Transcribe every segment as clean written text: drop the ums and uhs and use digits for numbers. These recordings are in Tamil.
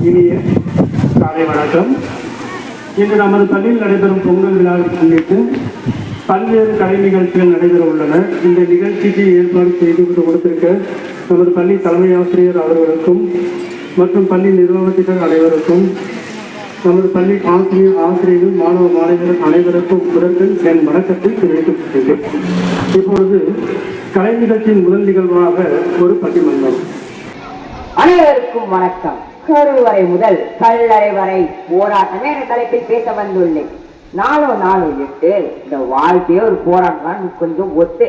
இனிய காலை வணக்கம். இன்று நமது பள்ளியில் நடைபெறும் பொங்கல் விழாவை முன்னிட்டு பல்வேறு கலை நிகழ்ச்சிகள் நடைபெற உள்ளன. இந்த நிகழ்ச்சிக்கு ஏற்பாடு செய்து கொடுத்திருக்க நமது பள்ளி தலைமை ஆசிரியர் அவர்களுக்கும் மற்றும் பள்ளி நிர்வாகத்தினர் அனைவருக்கும், நமது பள்ளி ஆசிரியர்கள் மாணவ மாணவியர் அனைவருக்கும் முதற்கண் என் வணக்கத்தை தெரிவித்துக் கொள்கிறேன். இப்பொழுது கலை நிகழ்ச்சியின் முதல் நிகழ்வாக ஒரு பட்டிமன்றம். அனைவருக்கும் வணக்கம். கருவறை முதல் கல்லறை வரை போராட்டமே என்ற தலைப்பில் பேச வந்துள்ளேன். நாலு எட்டு இந்த வாழ்க்கையே ஒரு போராட்டம் கொஞ்சம் ஒத்து.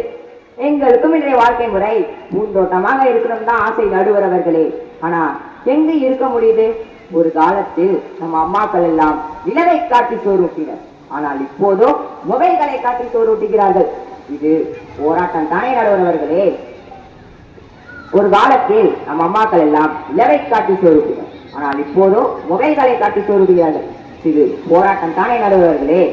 எங்களுக்கும் இன்றைய வாழ்க்கை முறை பூந்தோட்டமாக இருக்கணும் தான் ஆசை நடுவர் அவர்களே. ஆனா எங்க இருக்க முடியுது? ஒரு காலத்தில் நம்ம அம்மாக்கள் எல்லாம் நிலவை காட்டி சோறுட்டினர். ஆனால் இப்போதோ மொபைல்களை காட்டி சோறுட்டுகிறார்கள். இது போராட்டம் தானே நடுவர் அவர்களே? ஒரு காலத்தில் நம்ம அம்மாக்கள் எல்லாம் நிலவை காட்டி சோறுட்டினர். ஆனால் இப்போதோ மொபைல்களை காட்டி சோறுகிறார்கள். இது போராட்டம் தானே நடுவர்களே?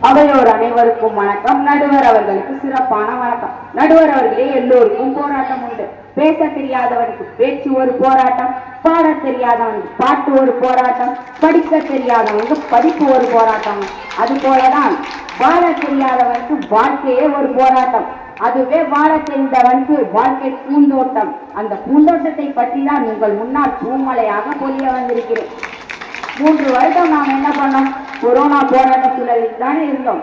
அவையோர் அனைவருக்கும் வணக்கம். நடுவர் அவர்களுக்கு சிறப்பான வணக்கம். நடுவர் அவர்களே, எல்லோருக்கும் போராட்டம் உண்டு. பேச தெரியாதவனுக்கு பேச்சு ஒரு போராட்டம், பாட தெரியாதவனுக்கு பாட்டு ஒரு போராட்டம், படிக்க தெரியாதவனுக்கு படிப்பு ஒரு போராட்டம். அது போலதான் வாழ தெரியாதவனுக்கு வாழ்க்கையே ஒரு போராட்டம். அதுவே வாழ தெரிந்தவனுக்கு வாழ்க்கை பூந்தோட்டம். அந்த பூந்தோட்டத்தை பற்றி தான் உங்கள் முன்னால் பூமலையாக பொழிய வந்திருக்கிறேன். 3 வருடம் நாம் என்ன பண்ணோம்? கொரோனா போராட்ட சூழலில் தானே இருந்தோம்.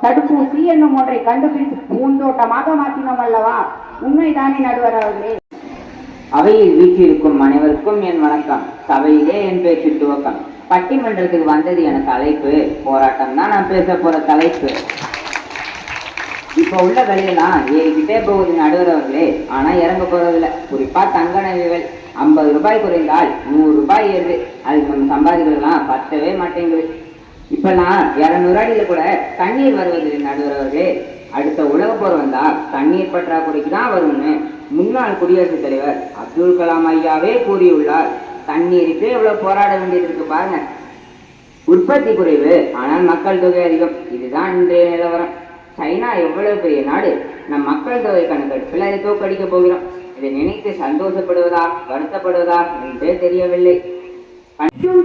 தடுப்பூசி என்னும் ஒன்றை கண்டுபிடித்து பூந்தோட்டமாக மாற்றினோம் அல்லவா? உண்மைதானே நடுவர் அவர்களே? அவையில் வீற்றிருக்கும் அனைவருக்கும் என் வணக்கம். சபையிலே என் பேச்சு துவக்கம். பட்டிமன்றத்துக்கு வந்தது எனக்கு அழைப்பு. போராட்டம் தான் நான் பேச போற தலைப்பு. இப்ப உள்ள விலையெல்லாம் ஏறிக்கிட்டே போகுது நடுவர் அவர்களே. ஆனா இறங்க போறதில்ல. குறிப்பா தங்க நகைகள் 50 ரூபாய் குறைந்தால் 100 ரூபாய் ஏறுது. அதுக்கு நம்ம சம்பாதிக்கலாம் பத்தவே மாட்டேங்குது. இப்பெல்லாம் 200 அடியில கூட தண்ணீர் வருவதில்லை நடுவர் அவர்களே. அடுத்த உலக போர் வந்தா தண்ணீர் பற்றாக்குறைக்கு தான் வரும்னு முன்னாள் குடியரசுத் தலைவர் அப்துல் கலாம் ஐயாவே கூறியுள்ளார். தண்ணீருக்கு எவ்வளவு போராட வேண்டியது இருக்கு பாருங்க. உற்பத்தி குறைவு, ஆனால் மக்கள் தொகை அதிகம். இதுதான் இன்றைய நிலவரம். சைனா எவ்வளவு பெரிய நாடு. நம் மக்கள் தொகை கணக்கெடுப்பில் அதை தோற்கடிக்க போகிறோம். இதை நினைத்து சந்தோஷப்படுவதா வருத்தப்படுவதா என்றே தெரியவில்லை.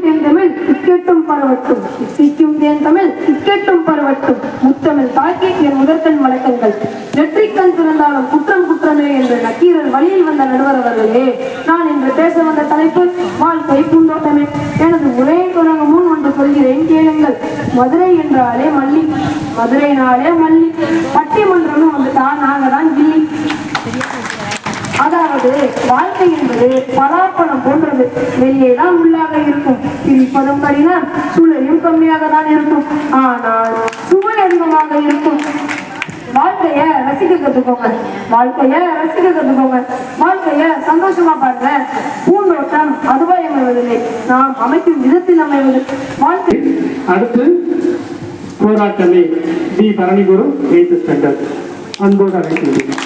தேந்தமிழ் இக்கட்டும் பரவட்டும், இசைக்கும் தேந்தமிழ் இக்கட்டும் பரவட்டும். முத்தமிழ் தாக்கி என் முதற்கண் வணக்கங்கள். நெற்றிக்கண் திறந்தாலும் குற்றம் குற்றமே என்ற நக்கீரர் வழியில் வந்த நடுவர் அவர்களே, நான் இன்று பேச வந்த தலைப்பு வாழ்க்கை பூந்தோட்டமே. எனது உரையை தொடங்க முன் ஒன்று சொல்கிறேன், கேளுங்கள். மதுரை என்றாலே மல்லி, மதுரை நாளே மல்லி, பட்டிமன்றமும் வந்துதான் நாங்கதான் கில்லி. அதாவது வாழ்க்கை என்பது பலாப்பழம் போன்றது. வெளியேதான் உள்ளாக இருக்கும். பிரிப்பதும் கடினம், சுளையும் கம்மியாக தான் இருக்கும். ஆனால் சுவை அதிகமாக இருக்கும். வாழ்க்கைய ரசிக்க கத்துக்கோங்க. வாழ்க்கைய ரசிக்க கத்துக்கோங்க. வாழ்க்கைய சந்தோஷமா பாருங்க. பூந்தோட்டம் அதுவாய் அமைவதில்லை, நாம் அமைக்கும் விதத்தில் அமைவது வாழ்க்கை. அடுத்து போராட்டமே டி பரணிகுரு 8th ஸ்டாண்டர்ட் அன்போடு அழைக்கிறேன்.